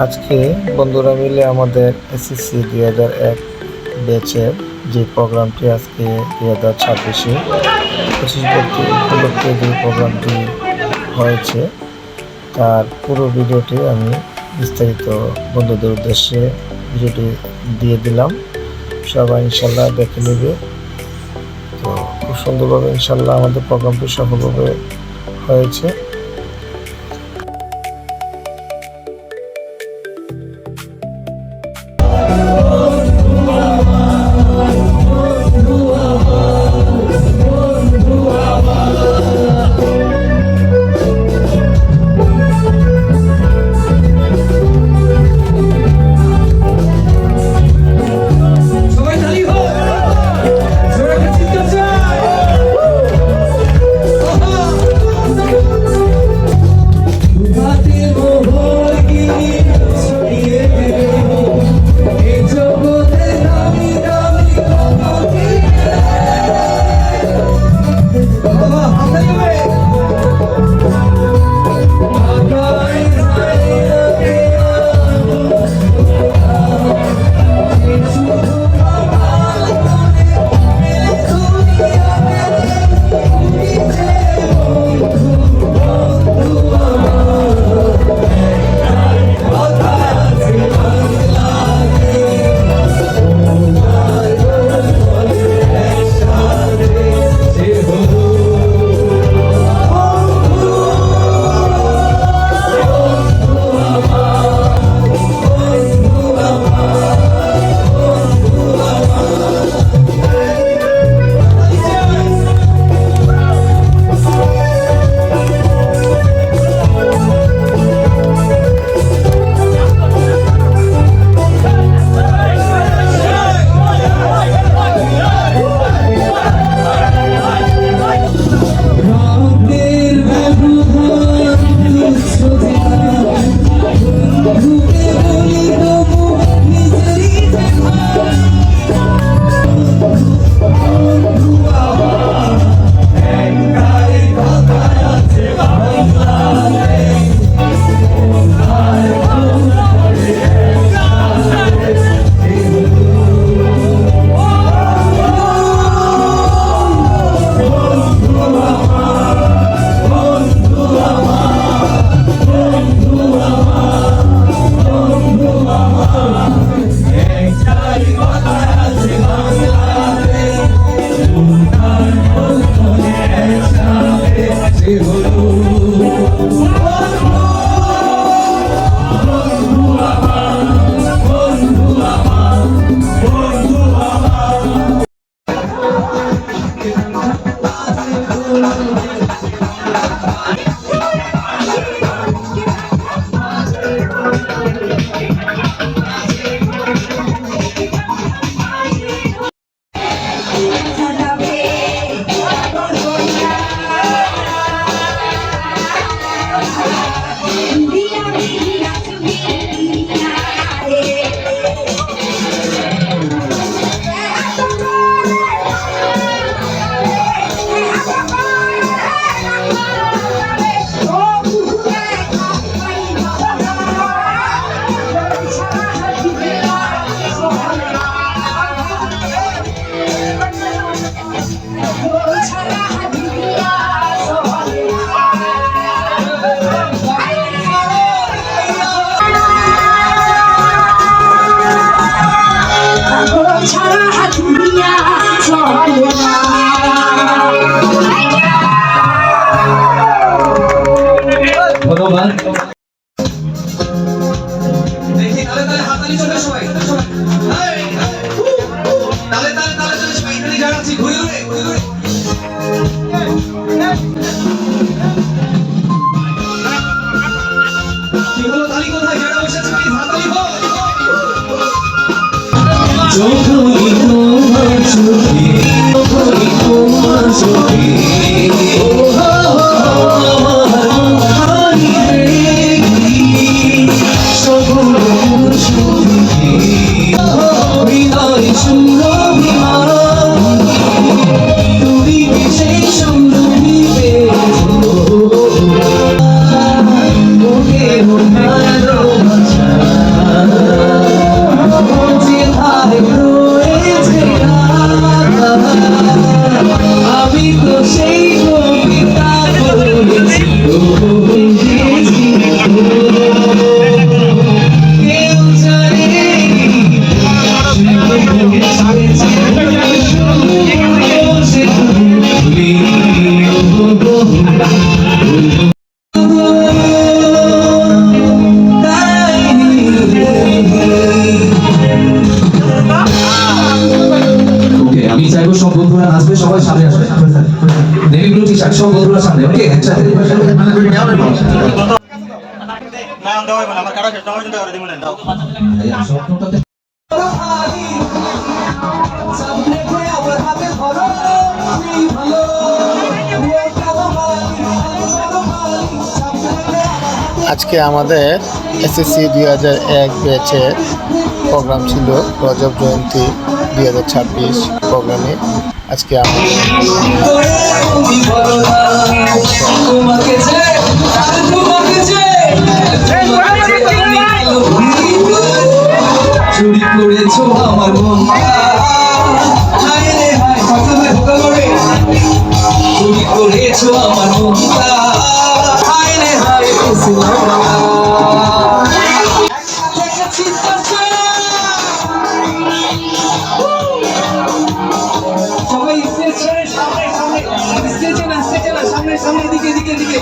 আজকে বন্ধুরা মিলে আমাদের এসএসসি 2001 ব্যাচের যে প্রোগ্রামটি আজকে 2026-এ 25 ভর্তি উপলক্ষে যে প্রোগ্রামটি হয়েছে তার পুরো ভিডিওটি আমি বিস্তারিত বন্ধুদের উদ্দেশ্যে ভিডিওটি দিয়ে দিলাম। সবাই ইনশাল্লাহ দেখে নেবে। তো খুব সুন্দরভাবে ইনশাল্লাহ আমাদের প্রোগ্রামটি সফলভাবে হয়েছে। Oh, সব বন্ধুরা সামনে ওকে একসাথে না দাও মানে আমার কাটা শেষ না হইছে দাও দিমু না দাও স্বপ্নটাতে আজকে আমাদের এসএসসি 2001 ব্যাচের প্রোগ্রাম ছিল রজব জয়ন্তী 2026 প্রোগ্রামে। আজকে আমরা চুরি করেছো আমার চুরি করেছো আমার সবাই সামনে এদিকে এদিকে এদিকে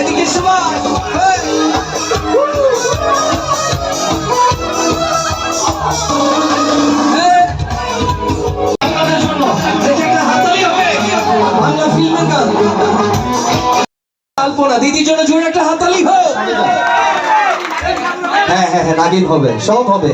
এদিকে সবাই দিদির জন্য জোরে একটা হাততালি হোক। হ্যাঁ হ্যাঁ হ্যাঁ নাগিন হবে সব হবে।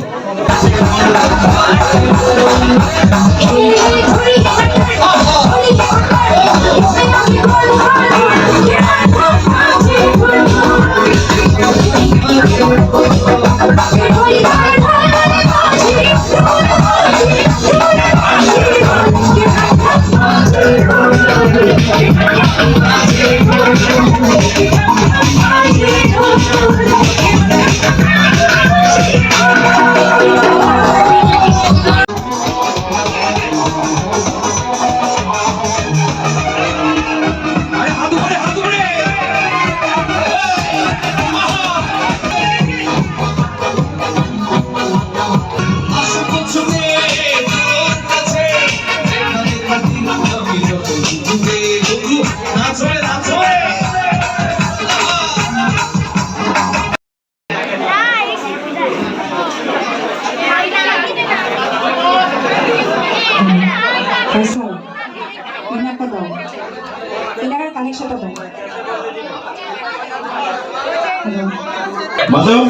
মাধব,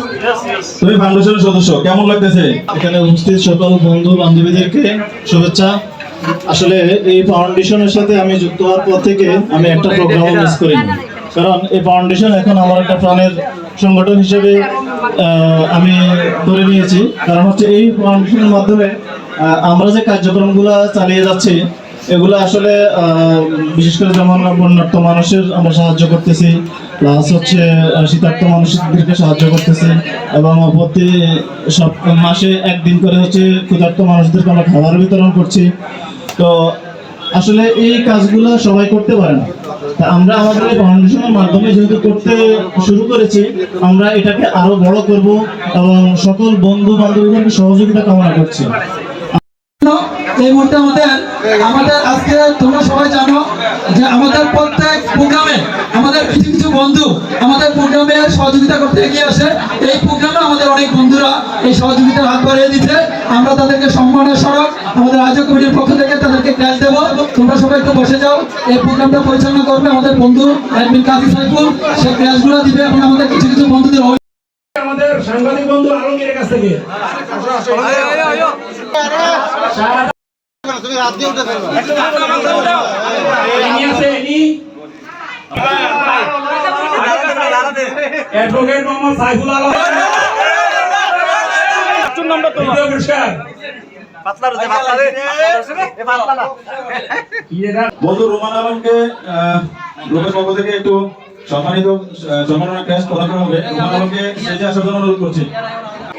তুমি ফাউন্ডেশনের সদস্য, কেমন লাগতেছে এখানে উপস্থিত সকল বন্ধু বান্ধবীদেরকে শুভেচ্ছা। আসলে এই ফাউন্ডেশনের সাথে আমি যুক্ত হওয়ার পর থেকে আমি একটা প্রোগ্রামও মিস করিনি, কারণ এই ফাউন্ডেশন এখন আমার একটা প্রাণের সংগঠন হিসেবে আমি ধরে নিয়েছি। কারণ হচ্ছে এই ফাউন্ডেশনের মাধ্যমে আমরা যে কার্যক্রমগুলো চালিয়ে যাচ্ছি এগুলো আসলে বিশেষ করে যেমন বন্যার্থ মানুষের আমরা সাহায্য করতেছি, প্লাস হচ্ছে শীতার্থ মানুষদেরকে সাহায্য করতেছি, এবং প্রতি মাসে একদিন করে হচ্ছে ক্ষুধার্ত মানুষদেরকে আমরা খাবার বিতরণ করছি। তো আসলে এই কাজগুলো সবাই করতে পারে না, তা আমরা আমাদের এই ফাউন্ডেশনের মাধ্যমে যেহেতু করতে শুরু করেছি, আমরা এটাকে আরো বড় করব এবং সকল বন্ধু বান্ধবীদেরকে সহযোগিতা কামনা করছি। এই মুহূর্তে আমাদের আজকে তোমরা সবাই জানো যে আমাদের প্রত্যেক প্রোগ্রামে আমাদের কিছু কিছু বন্ধু আমাদের প্রোগ্রামে সহযোগিতা করতে এগিয়ে আসে। এই প্রোগ্রামে আমাদের অনেক বন্ধুরা এই সহযোগিতার হাত বাড়িয়ে দিচ্ছে। আমরা তাদেরকে সম্মানের স্মারক আমাদের আয়োজক কমিটির পক্ষ থেকে তাদেরকে ক্যাশ দেবো। তোমরা সবাই একটু বসে যাও। এই প্রোগ্রামটা পরিচালনা করবে আমাদের বন্ধু অ্যাডমিন কাজী সাইফুল, সে ক্যাশগুলো দিবে এবং আমাদের কিছু কিছু বন্ধুদের আমাদের সাংবাদিক বন্ধু আলমগীরের কাছ থেকে তুমি হাত দিয়ে উঠে ফেলবা অ্যাডভোকেট মোহাম্মদ সাইফুল আলম পুরস্কার বন্ধু রোমান আলমকে গ্রুপের পক্ষ থেকে একটু সম্মানিত সম্মাননা ক্লাস প্রদান করা হবে। রোমান আলমকে স্টেজে আসার জন্য অনুরোধ করছি।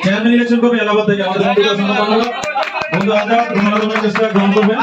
চেয়ারম্যান ইলেকশন করবে এলাহাবাদ থেকে আমাদের বন্ধু আজাদ রোমান আলমের চেষ্টা গ্রহণ করবেন।